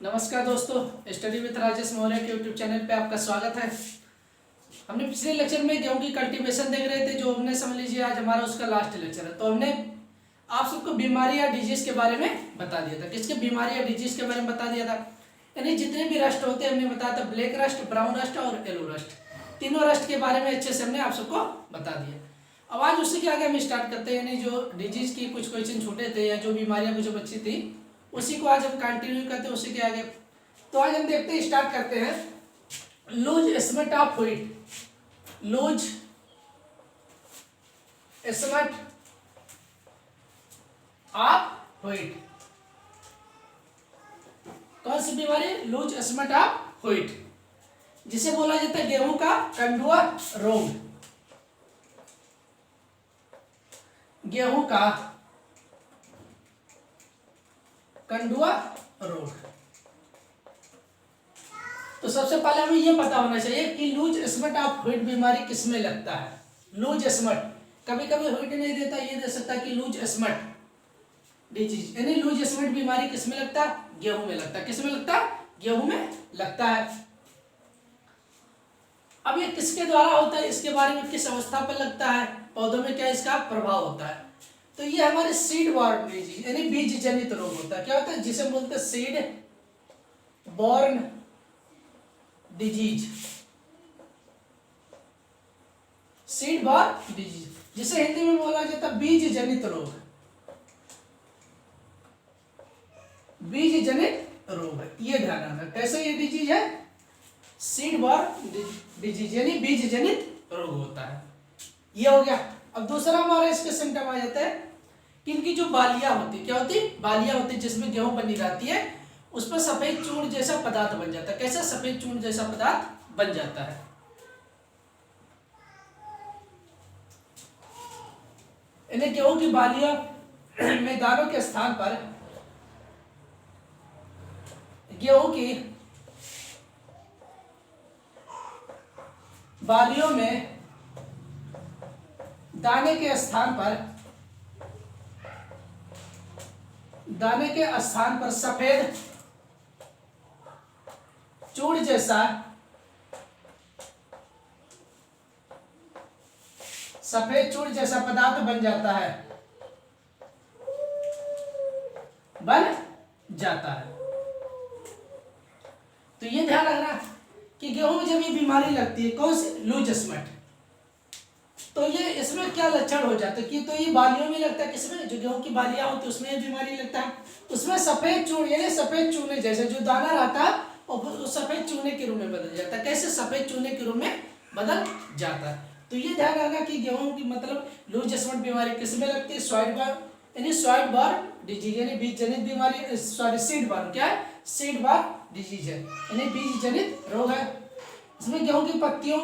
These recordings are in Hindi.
नमस्कार दोस्तों, स्टडी विद राजेश मौर्य के यूट्यूब चैनल पे आपका स्वागत है। हमने पिछले लेक्चर में गेहूं की कल्टीवेशन देख रहे थे, जो हमने समझ लीजिए आज हमारा उसका लास्ट लेक्चर है। तो हमने आप सबको बीमारी या डिजीज के बारे में बता दिया था। किसके बीमारी या डिजीज के बारे में बता दिया था? यानी जितने भी रस्ट होते हैं हमने बताया था, ब्लैक रस्ट, ब्राउन रस्ट और येलो रस्ट। तीनों रस्ट के बारे में अच्छे से हमने आप सबको बता दिया। अब आज उसी के आगे हम स्टार्ट करते हैं, यानी जो डिजीज की कुछ क्वेश्चन छूटे थे या जो बीमारियां कुछ बची थी उसी को आज हम कंटिन्यू करते हैं उसी के आगे। तो आज हम देखते हैं, स्टार्ट करते हैं loose smut of wheat. Loose smut of wheat कौन सी बीमारी? लूज स्मट ऑफ व्हीट, जिसे बोला जाता है गेहूं का कंडुआ रोग। गेहूं का कंडुआ रोग। तो सबसे पहले हमें यह पता होना चाहिए कि लूज स्मट ऑफ व्हीट बीमारी किसमें लगता है। लूज स्मट कभी कभी व्हीट नहीं देता, ये दे सकता है कि लूज स्मट डिजीज, यानी लूज स्मट बीमारी किसमें लगता है? गेहूं में लगता है। किसमें लगता है? गेहूं में लगता है। अब ये किसके द्वारा होता है, इसके बारे में, किस अवस्था पर लगता है, पौधों में क्या इसका प्रभाव होता है? तो ये हमारे सीड बॉर्न डिजीज यानी बीज जनित रोग होता है। क्या होता है? जिसे बोलते हैं seed borne disease. Seed borne disease, जिसे हिंदी में बोला जाता है बीज जनित रोग। बीज जनित रोग, ये ध्यान रखना। कैसे ये डिजीज है? सीड बॉर्न डिजीज यानी बीज जनित रोग होता है। ये हो गया। अब दूसरा हमारा इसके सिम्टम आ जाता है कि इनकी जो बालियां होती, क्या होती? बालियां होती, जिसमें गेहूं बनी रहती है, उस पर सफेद चूर्ण जैसा पदार्थ बन जाता है। कैसे? सफेद चूर्ण जैसा पदार्थ बन जाता है। इन्हें गेहूं की बालियां में दानों के स्थान पर गेहूं की बालियों में दाने के स्थान पर सफेद चूर्ण जैसा पदार्थ बन जाता है। तो ये ध्यान रखना कि गेहूं में जब ये बीमारी लगती है, कौन सी? लूज स्मट, तो ये इसमें क्या लक्षण हो जाते हैं कि तो ये बालियों में लगता है। किसमें? जो गेहूं की बालियां होती है उसमें ये बीमारी लगता है। उसमें सफेद चूर्ण यानी सफेद चूने जैसे जो दाना रहता है और सफेद चूने के रूप में बदल जाता है। कैसे? सफेद चूने के रूप में बदल जाता है। तो ये ध्यान रखना कि गेहूं की मतलब लूज स्मट बीमारी किसमें लगती है? सॉइड बॉर्न यानी सॉइड बॉर्न डिजीज यानी बीज जनित बीमारी। सॉरी, सीड बॉर्न क्या है? सीड बॉर्न डिजीज है, यानी बीज जनित रोग है। इसमें गेहूं की पत्तियों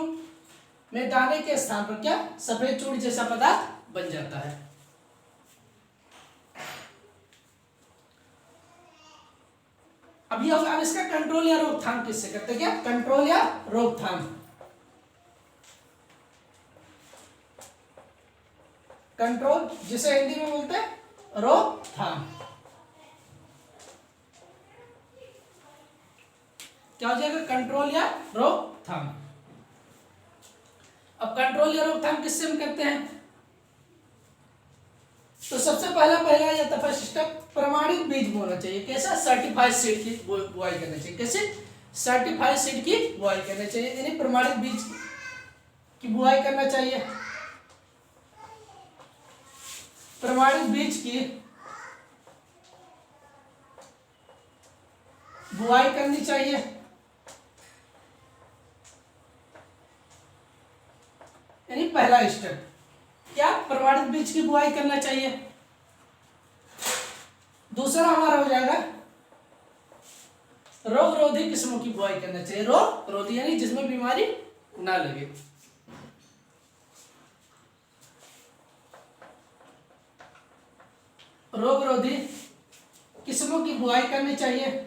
में दाने के स्थान पर क्या? सफेद चूर्ण जैसा पदार्थ बन जाता है। अभी अब इसका कंट्रोल या रोकथाम किससे करते हैं? क्या कंट्रोल या रोकथाम? कंट्रोल, जिसे हिंदी में बोलते हैं रोकथाम। क्या हो जाएगा? कंट्रोल या रोकथाम। अब कंट्रोल या रोकथाम किससे हम करते हैं? तो सबसे पहला आ जाता है फर्स्ट स्टेप, प्रमाणित बीज बोना चाहिए। कैसा? सर्टिफाइड सीड की बुआई करना चाहिए। कैसे? सर्टिफाइड सीड की बुआई करना चाहिए, यानी प्रमाणित बीज की बुआई करना चाहिए। प्रमाणित बीज की बुआई करनी चाहिए। यानी पहला स्टेप क्या? प्रमाणित बीज की बुआई करना चाहिए। दूसरा हमारा हो जाएगा रोग रोधी किस्मों की बुआई करना चाहिए। रोग रोधी यानी जिसमें बीमारी ना लगे। रोग रोधी किस्मों की बुआई करनी चाहिए।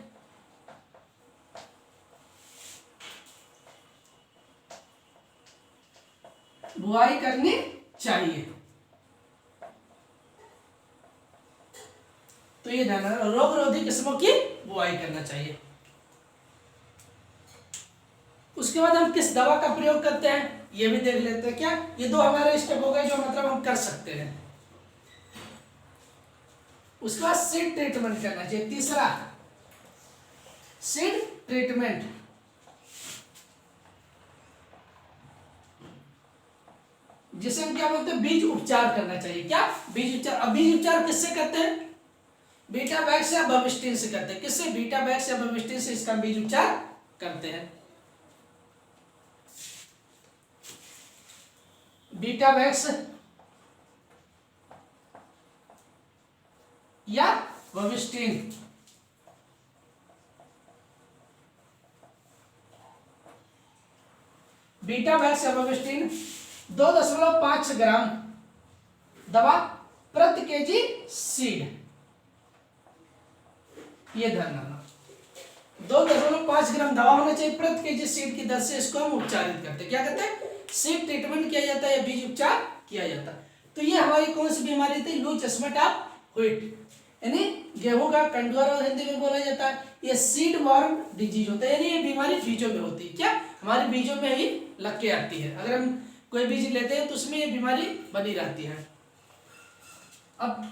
बुआई करनी चाहिए। तो ये ध्यान, रोग रोधी किस्मों की बुआई करना चाहिए। उसके बाद हम किस दवा का प्रयोग करते हैं ये भी देख लेते हैं। क्या ये दो हमारे स्टेप हो गए जो मतलब हम कर सकते हैं। उसके बाद सीड ट्रीटमेंट करना चाहिए। तीसरा सीड ट्रीटमेंट, जिसे हम क्या बोलते हैं बीज उपचार करना चाहिए। क्या बीज उपचार। अब बीज उपचार किससे करते हैं? बीटा वैक्स या बविस्टिन से करते हैं। किससे? बीटा वैक्स या बविस्टिन से इसका बीज उपचार करते हैं। बीटा वैक्स या बविस्टिन। बीटा वैक्स या बविस्टिन 2.5 ग्राम दवा प्रति केजी सीड, ये ध्यान रखना। 2.5 ग्राम दवा होना चाहिए प्रति केजी सीड की दर से इसको हम उपचारित करते हैं। क्या करते हैं? सीड ट्रीटमेंट किया जाता है या बीज उपचार किया जाता है। तो ये हमारी कौन सी बीमारी थी? लूज एस्मेट ऑफ व्हीट, यानी गेहूं का कंडुआ रोग हिंदी में बोला जाता है। ये सीड वॉर्म डिजीज होता है, यानी ये बीमारी बीजों में होती है। क्या? हमारे बीजों में ही लग के आती है। अगर हम कोई बीज लेते हैं तो उसमें ये बीमारी बनी रहती है। अब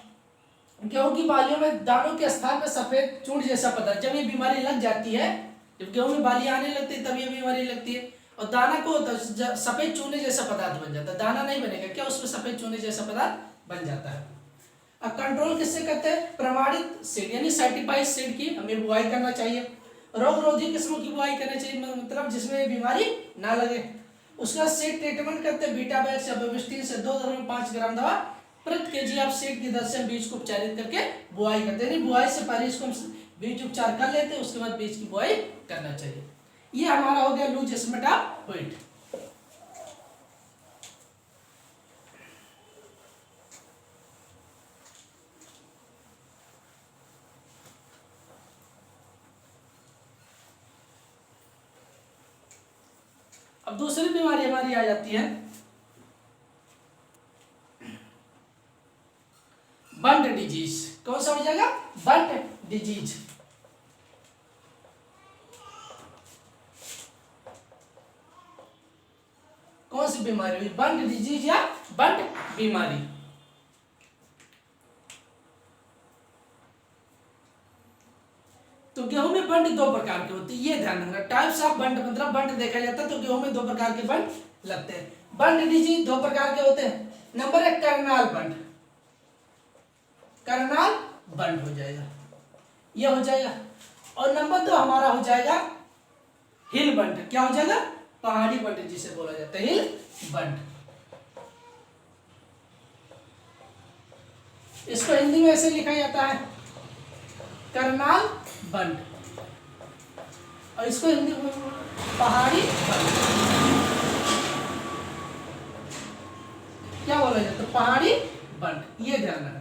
गेहूं की बालियों में दानों के स्थान पर सफेद चूर्ण जैसा पदार्थ, जब ये बीमारी लग जाती है, जब गेहूं में बालियां आने लगती है तब ये बीमारी लगती है। और दाना को सफेद चूने जैसा पदार्थ बन जाता है। दाना नहीं बनेगा, क्या उसमें सफेद चूने जैसा पदार्थ बन जाता है। अब कंट्रोल किससे करते हैं? प्रमाणित सीड यानी सर्टिफाइड सीड की हमें बुआई करना चाहिए। रोग रोधी किस्मों की बुआई करना चाहिए, मतलब जिसमें बीमारी ना लगे। उसका सीड ट्रीटमेंट करते हैं बीटा वैक्स या बविस्टिन से 2.5 ग्राम दवा प्रति केजी आप सीड की दर से बीज को उपचारित करके बुआई करते हैं। बुआई से पहले इसको हम बीज उपचार कर लेते हैं, उसके बाद बीज की बुआई करना चाहिए। ये हमारा हो गया लूज एस्मेट ऑफ व्हीट। अब दूसरी बीमारी हमारी आ जाती है बंट डिजीज। कौन सा हो जाएगा? बंट डिजीज। कौन सी बीमारी हुई? बंट डिजीज या बंट बीमारी। तो गेहूं में बंट दो प्रकार के होते हैं, ये ध्यान रखना। टाइप्स ऑफ बंट, मतलब बंट देखा जाता है तो गेहूं में दो प्रकार के बंट लगते हैं। बंट डिजीज दो प्रकार के होते हैं। नंबर 1 करनाल बंट, करनाल बंट हो जाएगा, ये हो जाएगा। और नंबर 2 हमारा हो जाएगा हिल बंट। क्या हो जाएगा? पहाड़ी बंट जिसे बोला जाता है, हिल बंट। इसको हिंदी में ऐसे लिखा जाता है करनाल बंट, और इसको हिंदी में पहाड़ी बंट। क्या बोला जाता है? पहाड़ी बंट, ये ध्यान रखना।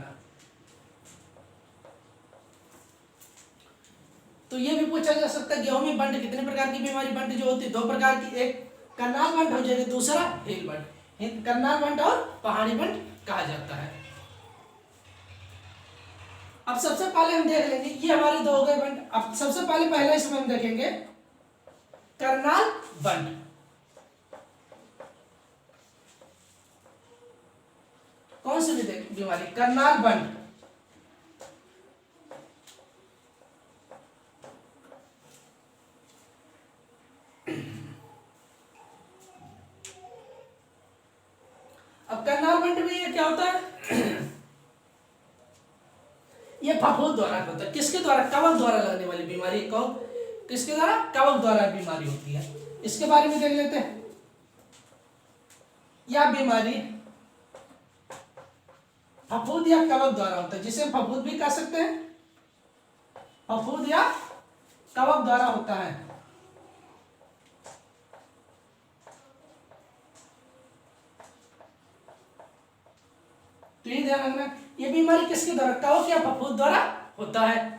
तो ये भी पूछा जा सकता है गेहूं में बंट कितने प्रकार की बीमारी बंट जो होती है? दो प्रकार की, एक करनाल बंट हो जाएगी, दूसरा हिल बंट। करनाल बंट और पहाड़ी बंट कहा जाता है। अब सबसे पहले हम देख लेंगे, ये हमारे दो हो गए बंट। अब सबसे पहले पहला इसमें हम देखेंगे करनाल बंट। कौन सी बीमारी? करनाल बंट। अब करनाल बंट में ये क्या होता है? ये फफूंद द्वारा होता है। किसके द्वारा? कवक द्वारा लगने वाली बीमारी। किसके द्वारा? कवक द्वारा बीमारी होती है। इसके बारे में देख लेते हैं। यह बीमारी फफूंद या कवक द्वारा होता है, जिसे फफूंद भी कह सकते हैं, फफूंद या कवक द्वारा होता है। तो ये ध्यान रखना, ये बीमारी किसके द्वारा? कवक या फफूंद द्वारा होता है।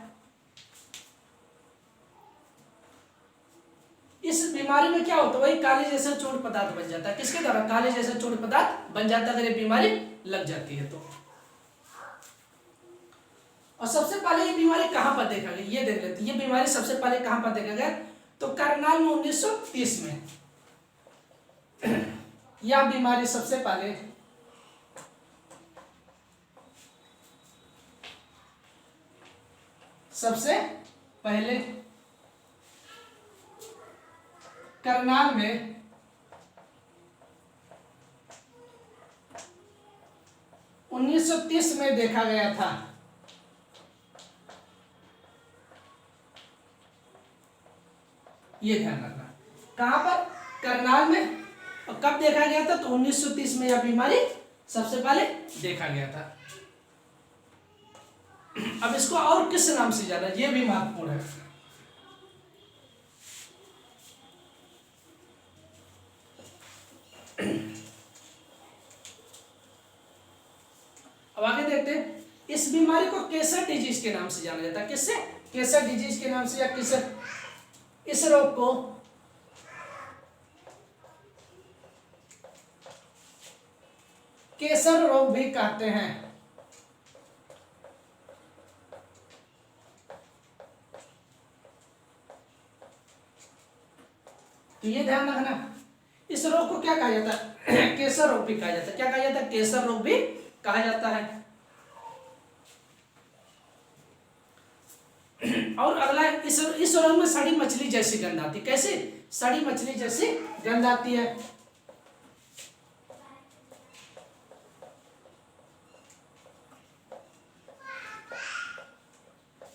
इस बीमारी में क्या होता है? वही काले जैसा चोट पदार्थ बन जाता है। किसके द्वारा? काले जैसा चोट पदार्थ बन जाता है अगर ये बीमारी लग जाती है तो। और सबसे पहले ये बीमारी कहां पर देखा गया ये देख लेते हैं। ये बीमारी सबसे पहले कहां पर देखा गया? तो करनाल में 1930 में। यह बीमारी सबसे पहले करनाल में 1930 में देखा गया था। ये ध्यान रखना, कहां पर? करनाल में। और कब देखा गया था? तो 1930 में यह बीमारी सबसे पहले देखा गया था। अब इसको और किस नाम से जाना, ये भी महत्वपूर्ण है। अब आगे देखते हैं, इस बीमारी को केसर डिजीज के नाम से जाना जाता है। किससे? केसर डिजीज के नाम से, या केसर, इस रोग को केसर रोग भी कहते हैं। तो ये ध्यान रखना, इस रोग को क्या कहा जाता है? केसर रोग भी कहा जाता है। क्या कहा जाता है? केसर रोग भी कहा जाता है। और अगला, इस रोग में सड़ी मछली जैसी गंध आती है। कैसे? सड़ी मछली जैसी गंध आती है।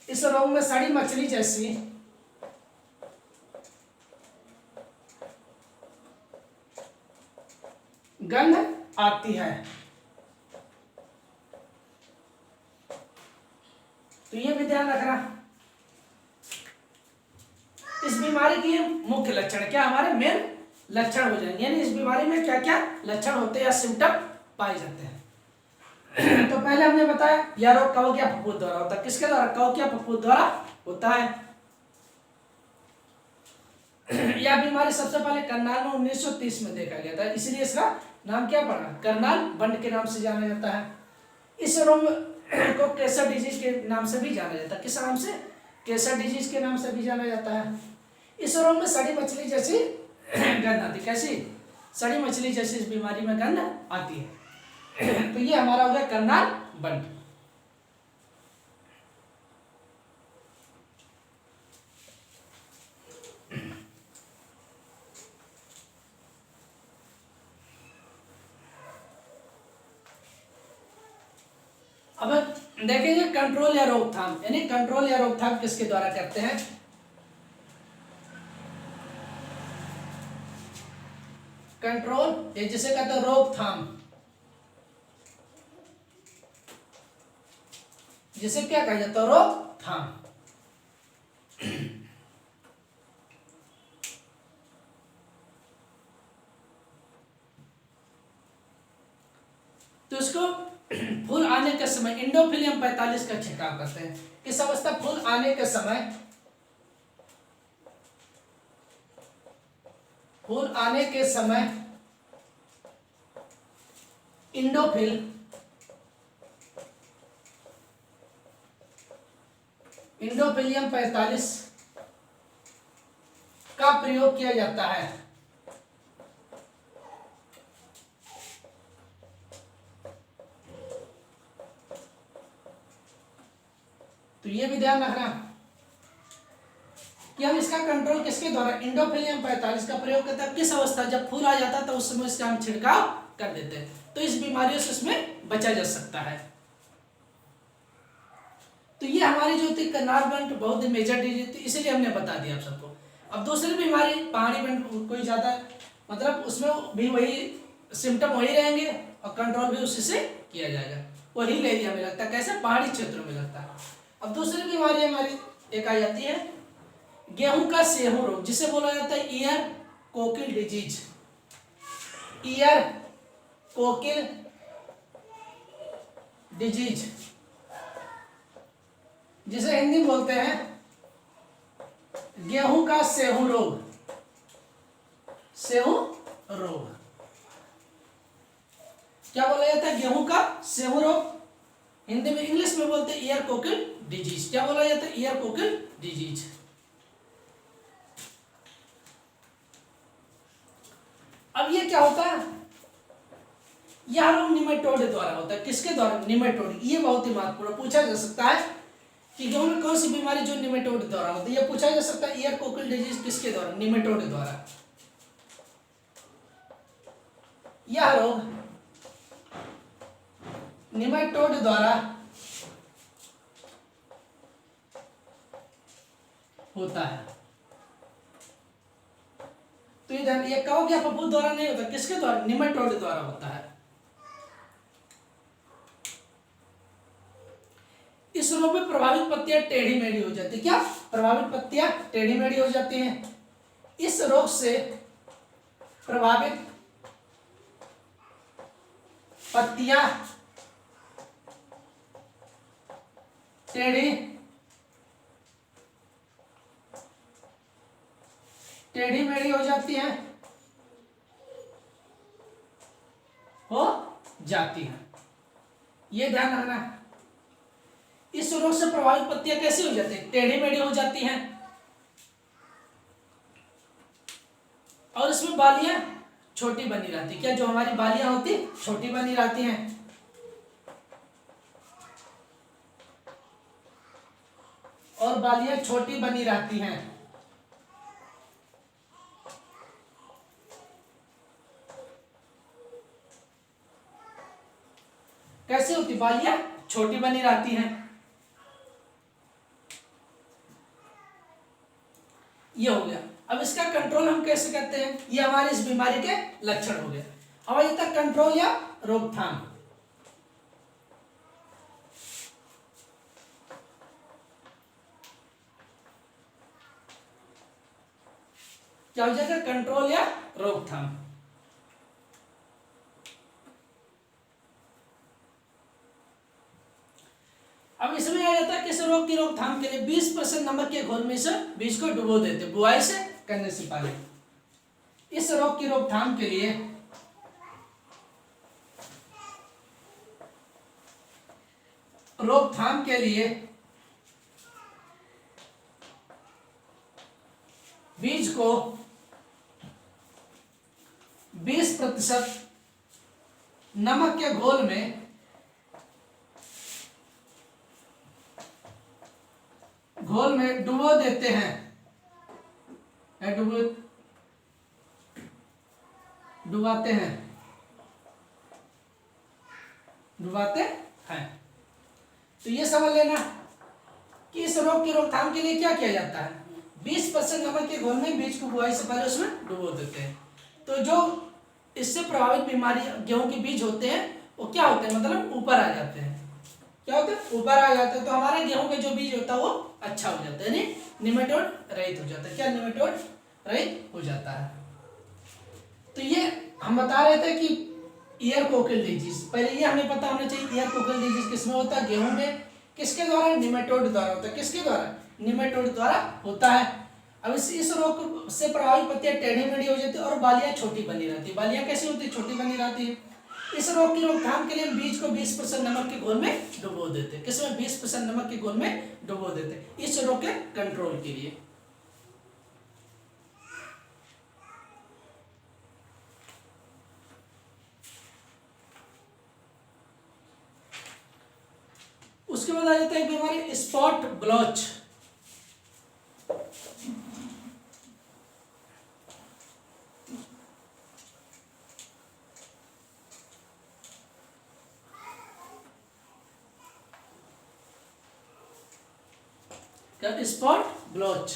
इस रोग में सड़ी मछली जैसी गंध आती है। तो ये भी ध्यान रखना, इस बीमारी के मुख्य लक्षण क्या, हमारे मेन लक्षण हो जाएंगे, यानी इस बीमारी में क्या क्या लक्षण होते हैं या सिम्टम पाए जाते हैं। तो पहले हमने बताया यह रोग कवकिया फफूंद द्वारा होता है। किसके द्वारा? कवकिया फफूंद द्वारा होता है। यह बीमारी सबसे पहले करनाल में 1930 में देखा गया था, इसलिए इसका नाम क्या पड़ा? करनाल बंड के नाम से जाना जाता है। इस रोग को केसर डिजीज के नाम से भी जाना जाता है। किस नाम से? केसर डिजीज के नाम से भी जाना जाता है। इस रोग में सड़ी मछली जैसी गंध आती है। कैसी? सड़ी मछली जैसी इस बीमारी में गंध आती है। तो ये हमारा हो गया करनाल बंड। अब देखेंगे कंट्रोल या रोकथाम, यानी कंट्रोल या रोकथाम किसके द्वारा करते हैं? कंट्रोल, ये जिसे कहते हैं रोकथाम, जिसे क्या कहा जाता है? रोकथाम। तो इसको फूल आने के समय इंडोफिलियम 45 का छिड़काव करते हैं। किस अवस्था? फूल आने के समय, फूल आने के समय इंडोफिलियम 45 का प्रयोग किया जाता है। तो ये भी ध्यान रखना कि हम इसका कंट्रोल किसके द्वारा? इंडोफिलियम 45 का प्रयोग करते हैं। किस अवस्था? जब फूल आ जाता है तो उस समय इसका हम छिड़काव कर देते हैं, तो इस बीमारियों से इसमें बचा जा सकता है। तो ये हमारी जो थी करनाल बंड बहुत ही मेजर डिजीज थी, इसीलिए हमने बता दिया आप सबको। अब दूसरी बीमारी पहाड़ी बंड, कोई ज्यादा मतलब उसमें भी वही सिम्टम वही रहेंगे और कंट्रोल भी उसी से किया जाएगा, वो हिल एरिया में लगता है। कैसे? पहाड़ी क्षेत्रों में लगता है। अब दूसरी बीमारी हमारी एक आ जाती है गेहूं का सेहू रोग, जिसे बोला जाता है ईयर कोकिल डिजीज। ईयर कोकिल डिजीज, जिसे हिंदी में बोलते हैं गेहूं का सेहू रोग। सेहू रोग क्या बोला जाता है? गेहूं का सेहू रोग। हिंदी में, इंग्लिश में बोलते हैं ईयर कोकिल डिजीज। क्या बोला जाता है? ईयर कोकिल डिजीज। अब ये क्या होता है, यह रोग निमेटोड द्वारा होता है। किसके द्वारा? निमेटोड। ये बहुत ही महत्वपूर्ण पूछा जा सकता है कि गेहूं में कौन सी बीमारी जो निमेटोड द्वारा होती है। यह पूछा जा सकता है ईयर कोकिल डिजीज किसके द्वारा? निमेटोड द्वारा। यह रोग निमेटोड द्वारा होता है। तो ये कहोगे आप फफूंद द्वारा नहीं होता, किसके द्वारा? निमेटोड द्वारा होता है। इस रोग में प्रभावित पत्तियां टेढ़ी मेढ़ी हो जाती है। क्या? प्रभावित पत्तियां टेढ़ी मेढ़ी हो जाती हैं। इस रोग से प्रभावित पत्तियां टेढ़ी मेढ़ी हो जाती हैं, ये ध्यान रखना है। इस रोग से प्रभावित पत्तियां कैसी हो जाती है? टेढ़ी मेढ़ी हो जाती हैं, और इसमें बालियां छोटी बनी रहती। क्या? जो हमारी बालियां होती छोटी बनी रहती हैं, और बालियां छोटी बनी रहती हैं। कैसे होती? बालियां छोटी बनी रहती हैं। ये हो गया। अब इसका कंट्रोल हम कैसे करते हैं? ये हमारे इस बीमारी के लक्षण हो गए। अब ये तक कंट्रोल या रोकथाम। क्या हो जाएगा? कंट्रोल या रोकथाम। अब इसमें आ जाता है किस रोग की रोकथाम के लिए 20% नमक के घोल में से बीज को डुबो देते बुआई से करने से पहले। इस रोग की रोकथाम के लिए बीज को 20% नमक के घोल में डुबो देते हैं। डुबाते हैं। तो ये समझ लेना कि इस रोग की रोकथाम के लिए क्या किया जाता है? 20% नमक के घोल में बीज को बुआई से पहले उसमें डुबो देते हैं। तो जो इससे प्रभावित बीमारी गेहूं के बीज होते हैं वो क्या होते हैं? मतलब ऊपर आ जाते हैं। क्या होता है? ऊपर आ जाते हैं। तो हमारे गेहूं का जो बीज होता है वो अच्छा हो जाता है, यानी निमेटोड रहित हो जाता है। क्या? निमेटोड रहित हो जाता है। तो ये हम बता रहे थे कि ईयर कोकिल डिजीज, पहले ये हमें पता होना चाहिए ईयर कोकिल डिजीज किसमें होता है? गेहूं में। किसके द्वारा? निमेटोड द्वारा होता है। किसके द्वारा? निमेटोड द्वारा होता है। अब इस रोग से प्रभावित पत्तियां टेढ़ी मेढ़ी हो जाती है और बालियां छोटी बनी रहती है। बालियां कैसी होती है? छोटी बनी रहती है। इस रोग की रोकथाम के लिए बीज को 20% नमक के घोल में डुबो देते। किसमें? 20% नमक के घोल में डुबो देते, इस रोग के कंट्रोल के लिए। उसके बाद आ जाता है बीमारी स्पॉट ब्लॉच। स्पॉट ब्लॉच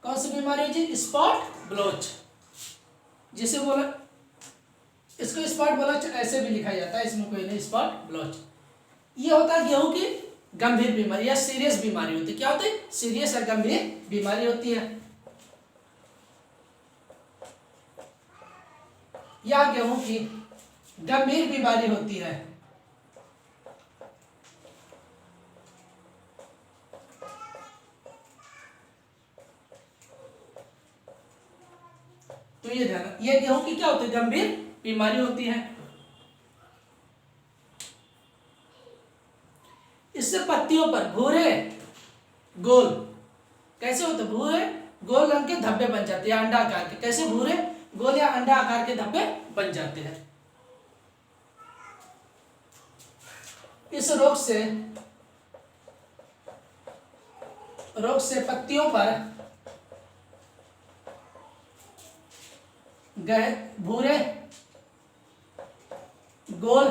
कौन सी बीमारी है जी? स्पॉट ब्लॉच, जिसे बोला इसको स्पॉट ब्लॉच ऐसे भी लिखा जाता है, इसमें कोई नहीं। स्पॉट ब्लॉच ये होता है गेहूं की गंभीर बीमारी या सीरियस बीमारी होती है। क्या होती है? सीरियस या गंभीर बीमारी होती है। या गेहूं की गंभीर बीमारी होती है। तो ये ध्यान, ये गेहूं की क्या होती है? गंभीर बीमारी होती है। इससे पत्तियों पर भूरे गोल, कैसे होते भूरे गोल रंग के धब्बे बन जाते हैं अंडा आकार के, कैसे भूरे गोल या अंडा आकार के धब्बे बन जाते हैं। इस रोग से पत्तियों पर गहरे भूरे गोल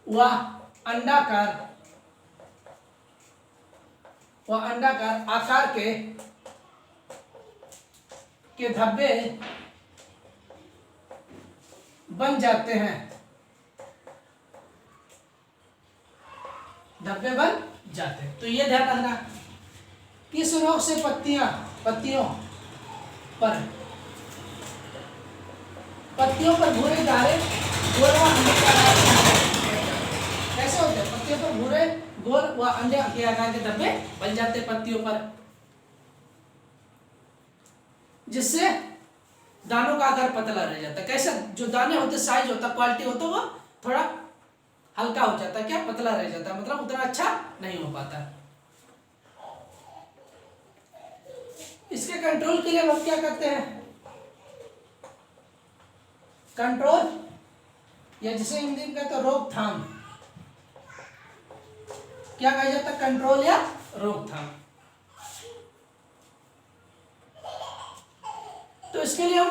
व अंडाकार आकार के धब्बे बन जाते हैं, धब्बे बन जाते हैं। तो ये ध्यान रखना, किस रोग से पत्तियों पर भूरे गाढ़े गोल व अंडे के आकार के कैसे होते हैं, पत्तियों पर भूरे गोल व अंडे के आकार के धब्बे बन जाते हैं पत्तियों पर, जिससे दानों का आकार पतला रह जाता है। कैसे, जो दाने होते साइज होता क्वालिटी होता वो थोड़ा हल्का हो जाता है, क्या पतला रह जाता है, मतलब उतना अच्छा नहीं हो पाता। इसके कंट्रोल के लिए हम क्या करते हैं, कंट्रोल या जिसे हिंदी में कहते हैं रोकथाम, क्या कहा जाता है, कंट्रोल या रोकथाम। तो इसके लिए हम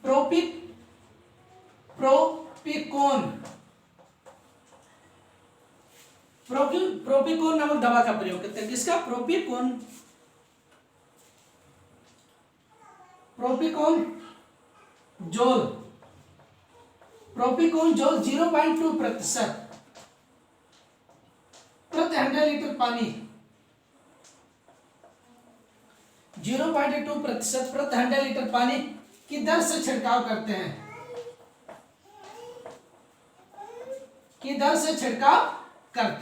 प्रोपिकोन नामक दवा का प्रयोग करते हैं। किसका, प्रोपिकोन जोल 0.2% प्रति 100 लीटर पानी, 0.2% प्रति 100 लीटर पानी की दर से छिड़काव करते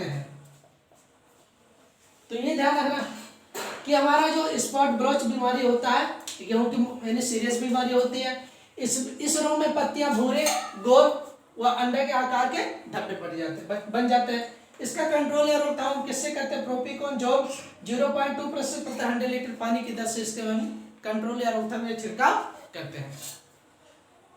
हैं, तो ये ध्यान रखना कि हमारा जो स्पॉट ब्लॉच बीमारी होता है, गेहूं की यानी सीरियस बीमारी होती है, इस रोग में पत्तियां भूरे गोल व अंडे के आकार के धब्बे बन जाते हैं। इसका कंट्रोल या रोकथाम किससे करते हैं, प्रोपिकोन जोल 0.2% प्रति 100 लीटर पानी की दर से इसके हम कंट्रोल या रोकथाम या छिड़काव करते हैं।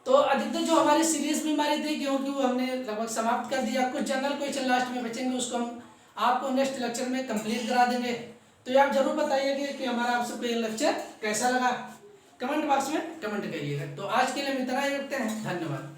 तो अधिकतर जो हमारी सीरियस बीमारी थी गेहूं की वो हमने लगभग समाप्त कर दिया। कुछ जनरल क्वेश्चन लास्ट में बचेंगे, उसको हम आपको नेक्स्ट लेक्चर में कंप्लीट करा देंगे। तो ये आप जरूर बताइएगा कि हमारा आप सबको ये लेक्चर कैसा लगा, कमेंट बॉक्स में कमेंट करिएगा। तो आज के लिए हम इतना ही रखते हैं, धन्यवाद।